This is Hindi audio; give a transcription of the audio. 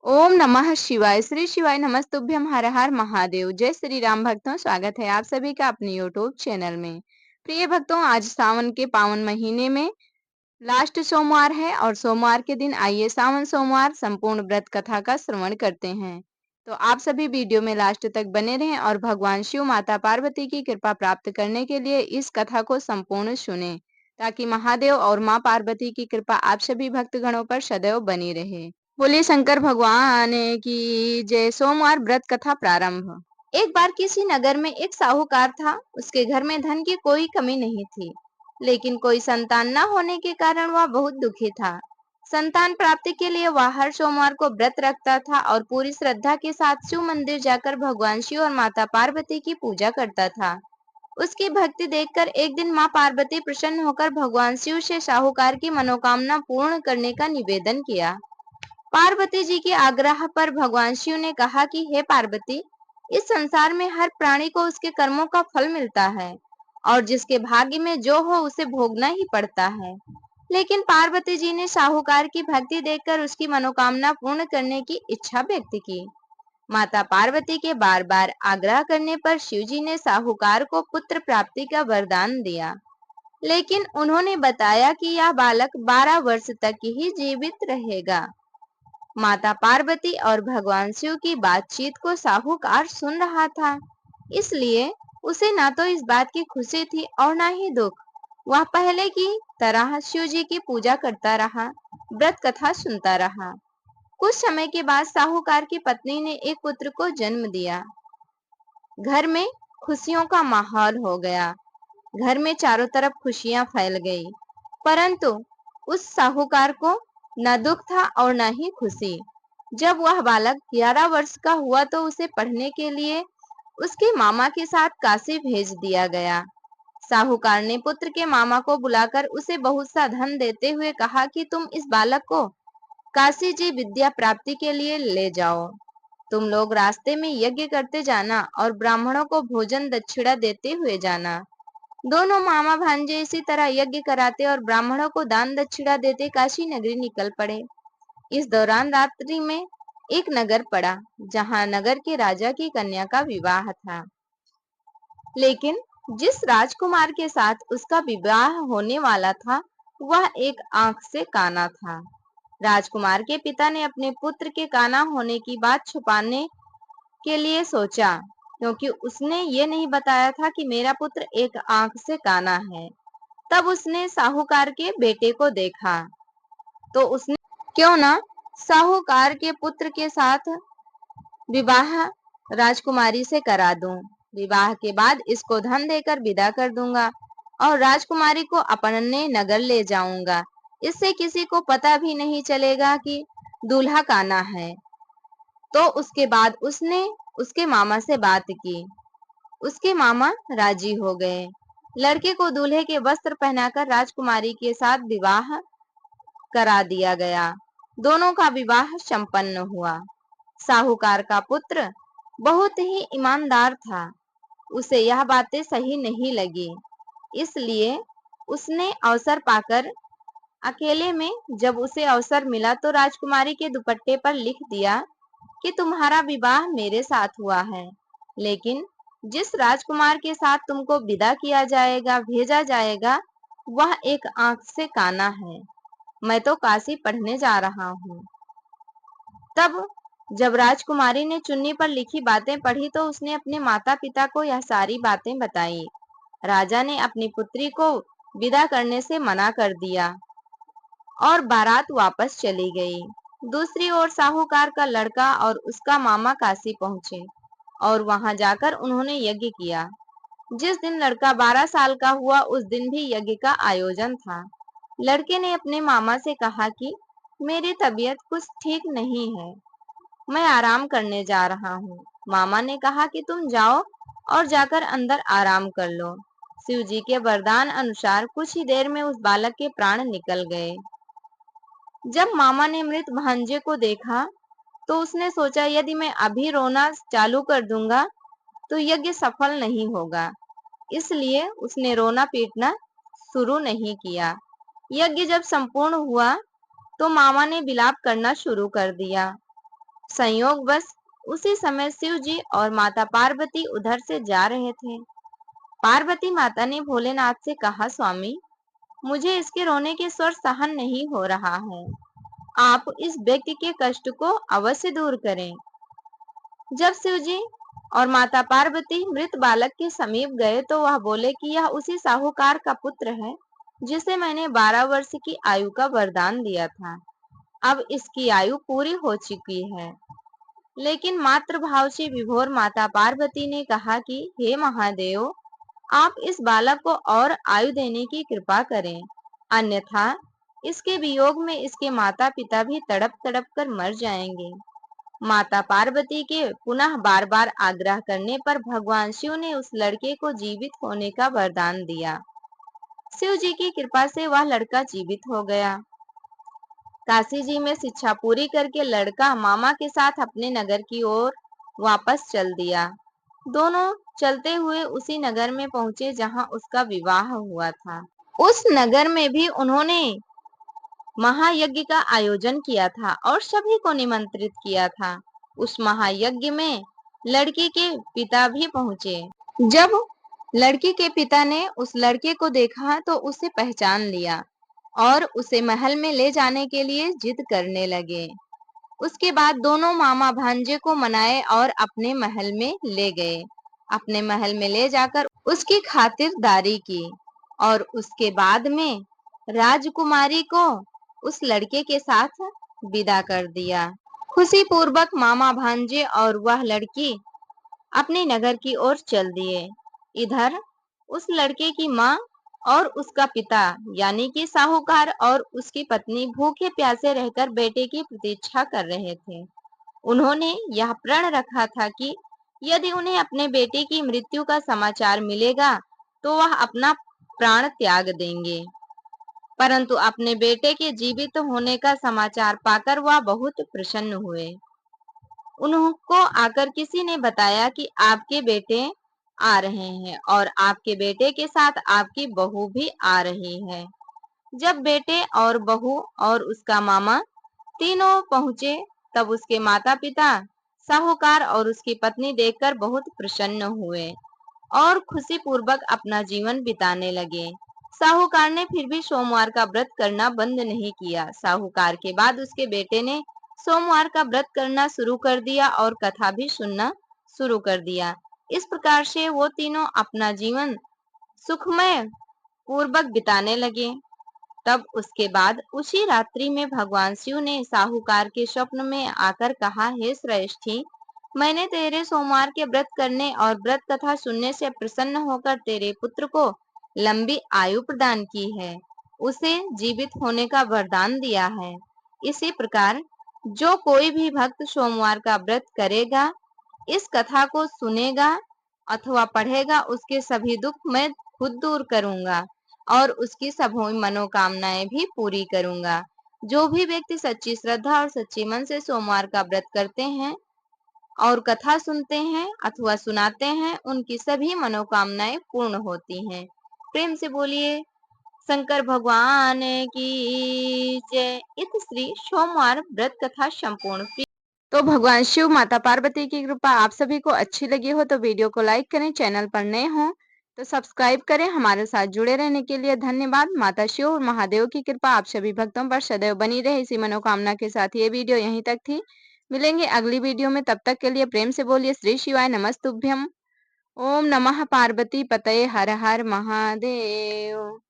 ओम नमः शिवाय। श्री शिवाय नमस्तुभ्यम। हर हर महादेव। जय श्री राम भक्तों, स्वागत है आप सभी का अपने यूट्यूब चैनल में। प्रिय भक्तों, आज सावन के पावन महीने में लास्ट सोमवार है और सोमवार के दिन आइए सावन सोमवार संपूर्ण व्रत कथा का श्रवण करते हैं। तो आप सभी वीडियो में लास्ट तक बने रहें और भगवान शिव माता पार्वती की कृपा प्राप्त करने के लिए इस कथा को संपूर्ण सुने, ताकि महादेव और माँ पार्वती की कृपा आप सभी भक्तगणों पर सदैव बनी रहे। बोलिए शंकर भगवान की जय। सोमवार व्रत कथा प्रारंभ। एक बार किसी नगर में एक साहूकार था। उसके घर में धन की कोई कमी नहीं थी, लेकिन कोई संतान न होने के कारण वह बहुत दुखी था। संतान प्राप्ति के लिए वह हर सोमवार को व्रत रखता था और पूरी श्रद्धा के साथ शिव मंदिर जाकर भगवान शिव और माता पार्वती की पूजा करता था। उसकी भक्ति देखकर एक दिन माँ पार्वती प्रसन्न होकर भगवान शिव से साहूकार की मनोकामना पूर्ण करने का निवेदन किया। पार्वती जी के आग्रह पर भगवान शिव ने कहा कि हे पार्वती, इस संसार में हर प्राणी को उसके कर्मों का फल मिलता है और जिसके भाग्य में जो हो उसे भोगना ही पड़ता है। लेकिन पार्वती जी ने साहूकार की भक्ति देखकर उसकी मनोकामना पूर्ण करने की इच्छा व्यक्त की। माता पार्वती के बार बार आग्रह करने पर शिव जी ने साहूकार को पुत्र प्राप्ति का वरदान दिया, लेकिन उन्होंने बताया कि यह बालक 12 वर्ष तक ही जीवित रहेगा। माता पार्वती और भगवान शिव की बातचीत को साहूकार सुन रहा था, इसलिए उसे न तो इस बात की खुशी थी और न ही दुख। वह पहले की तरह शिव जी की पूजा करता रहा, व्रत कथा सुनता रहा। कुछ समय के बाद साहूकार की पत्नी ने एक पुत्र को जन्म दिया। घर में खुशियों का माहौल हो गया। घर में चारों तरफ खुशियां फैल गई, परंतु उस साहूकार को न दुख था और न ही खुशी। जब वह बालक 11 वर्ष का हुआ तो उसे पढ़ने के लिए उसके मामा के साथ काशी भेज दिया गया। साहूकार ने पुत्र के मामा को बुलाकर उसे बहुत सा धन देते हुए कहा कि तुम इस बालक को काशी जी विद्या प्राप्ति के लिए ले जाओ। तुम लोग रास्ते में यज्ञ करते जाना और ब्राह्मणों को भोजन दक्षिणा देते हुए जाना। दोनों मामा भांजे इसी तरह यज्ञ कराते और ब्राह्मणों को दान दक्षिणा देते काशी नगरी निकल पड़े। इस दौरान रात्रि में एक नगर पड़ा, जहां नगर के राजा की कन्या का विवाह था। लेकिन जिस राजकुमार के साथ उसका विवाह होने वाला था, वह एक आंख से काना था। राजकुमार के पिता ने अपने पुत्र के काना होने की बात छुपाने के लिए सोचा, क्योंकि उसने ये नहीं बताया था कि मेरा पुत्र एक आंख से काना है। तब उसने साहूकार के बेटे को देखा, तो उसने क्यों ना साहूकार के पुत्र के साथ विवाह राजकुमारी से करा दूं। विवाह के बाद इसको धन देकर विदा कर दूंगा और राजकुमारी को अपने नगर ले जाऊंगा। इससे किसी को पता भी नहीं चलेगा कि दूल्हा काना है। तो उसके बाद उसने उसके मामा से बात की। उसके मामा राजी हो गए। लड़के को दूल्हे के वस्त्र पहनाकर राजकुमारी के साथ विवाह करा दिया गया। दोनों का विवाह संपन्न हुआ। साहूकार का पुत्र बहुत ही ईमानदार था। उसे यह बातें सही नहीं लगी, इसलिए उसने अवसर पाकर अकेले में जब उसे अवसर मिला तो राजकुमारी के दुपट्टे पर लिख दिया कि तुम्हारा विवाह मेरे साथ हुआ है, लेकिन जिस राजकुमार के साथ तुमको विदा किया जाएगा, भेजा जाएगा, वह एक आंख से काना है। मैं तो काशी पढ़ने जा रहा हूँ। तब जब राजकुमारी ने चुन्नी पर लिखी बातें पढ़ी तो उसने अपने माता पिता को यह सारी बातें बताई। राजा ने अपनी पुत्री को विदा करने से मना कर दिया और बारात वापस चली गई। दूसरी ओर साहूकार का लड़का और उसका मामा काशी पहुंचे और वहां जाकर उन्होंने यज्ञ किया। जिस दिन लड़का 12 साल का हुआ उस दिन भी यज्ञ का आयोजन था। लड़के ने अपने मामा से कहा कि मेरी तबीयत कुछ ठीक नहीं है, मैं आराम करने जा रहा हूँ। मामा ने कहा कि तुम जाओ और जाकर अंदर आराम कर लो। शिव जी के वरदान अनुसार कुछ ही देर में उस बालक के प्राण निकल गए। जब मामा ने मृत भांजे को देखा तो उसने सोचा यदि मैं अभी रोना चालू कर दूंगा तो यज्ञ सफल नहीं होगा, इसलिए उसने रोना पीटना शुरू नहीं किया। यज्ञ जब संपूर्ण हुआ तो मामा ने विलाप करना शुरू कर दिया। संयोगवश उसी समय शिव जी और माता पार्वती उधर से जा रहे थे। पार्वती माता ने भोलेनाथ से कहा, स्वामी, मुझे इसके रोने के स्वर सहन नहीं हो रहा है। आप इस व्यक्ति के कष्ट को अवश्य दूर करें। जब शिव जी और माता पार्वती मृत बालक के समीप गए तो वह बोले कि यह उसी साहूकार का पुत्र है जिसे मैंने 12 वर्ष की आयु का वरदान दिया था। अब इसकी आयु पूरी हो चुकी है। लेकिन मातृभाव से विभोर माता पार्वती ने कहा कि हे महादेव, आप इस बालक को और आयु देने की कृपा करें, अन्यथा इसके वियोग में इसके माता पिता भी तड़प तड़प कर मर जाएंगे। माता पार्वती के पुनः बार बार आग्रह करने पर भगवान शिव ने उस लड़के को जीवित होने का वरदान दिया। शिव जी की कृपा से वह लड़का जीवित हो गया। काशी जी में शिक्षा पूरी करके लड़का मामा के साथ अपने नगर की ओर वापस चल दिया। दोनों चलते हुए उसी नगर में पहुंचे जहां उसका विवाह हुआ था। उस नगर में भी उन्होंने महायज्ञ का आयोजन किया था और सभी को निमंत्रित किया था। उस महायज्ञ में लड़की के पिता भी पहुंचे। जब लड़की के पिता ने उस लड़के को देखा तो उसे पहचान लिया और उसे महल में ले जाने के लिए जिद करने लगे। उसके बाद दोनों मामा भांजे को मनाए और अपने महल में ले गए। अपने महल में ले जाकर उसकी खातिरदारी की और उसके बाद में राजकुमारी को उस लड़के के साथ विदा कर दिया। खुशी पूर्वक मामा भांजे और वह लड़की अपने नगर की ओर चल दिए। इधर उस लड़के की माँ और उसका पिता यानी कि साहूकार और उसकी पत्नी भूखे प्यासे रहकर बेटे की प्रतीक्षा कर रहे थे। उन्होंने यह प्रण रखा था कि यदि उन्हें अपने बेटे की मृत्यु का समाचार मिलेगा तो वह अपना प्राण त्याग देंगे। परंतु अपने बेटे के जीवित होने का समाचार पाकर वह बहुत प्रसन्न हुए। उनको आकर किसी ने बताया कि आपके बेटे आ रहे हैं और आपके बेटे के साथ आपकी बहू भी आ रही है। जब बेटे और बहू और उसका मामा तीनों पहुंचे तब उसके माता पिता साहूकार और उसकी पत्नी देखकर बहुत प्रसन्न हुए और खुशी पूर्वक अपना जीवन बिताने लगे। साहूकार ने फिर भी सोमवार का व्रत करना बंद नहीं किया। साहूकार के बाद उसके बेटे ने सोमवार का व्रत करना शुरू कर दिया और कथा भी सुनना शुरू कर दिया। इस प्रकार से वो तीनों अपना जीवन सुखमय पूर्वक बिताने लगे। तब उसके बाद उसी रात्रि में भगवान शिव ने साहूकार के स्वप्न में आकर कहा, हे श्रेष्ठी, मैंने तेरे सोमवार के व्रत करने और व्रत कथा सुनने से प्रसन्न होकर तेरे पुत्र को लंबी आयु प्रदान की है, उसे जीवित होने का वरदान दिया है। इसी प्रकार जो कोई भी भक्त सोमवार का व्रत करेगा, इस कथा को सुनेगा अथवा पढ़ेगा, उसके सभी दुख मैं खुद दूर करूंगा और उसकी सभी मनोकामनाएं भी पूरी करूंगा। जो भी व्यक्ति सच्ची श्रद्धा और सच्ची मन से सोमवार का व्रत करते हैं और कथा सुनते हैं अथवा सुनाते हैं, उनकी सभी मनोकामनाएं पूर्ण होती हैं। प्रेम से बोलिए शंकर भगवान की जय। इत श्री सोमवार व्रत कथा संपूर्ण। तो भगवान शिव माता पार्वती की कृपा आप सभी को अच्छी लगी हो तो वीडियो को लाइक करें, चैनल पर नए हो तो सब्सक्राइब करें। हमारे साथ जुड़े रहने के लिए धन्यवाद। माता शिव और महादेव की कृपा आप सभी भक्तों पर सदैव बनी रहे, इसी मनोकामना के साथ ये वीडियो यहीं तक थी। मिलेंगे अगली वीडियो में, तब तक के लिए प्रेम से बोलिए श्री शिवाय नमस्तुभ्यम। ओम नमः पार्वती पतये हर हर महादेव।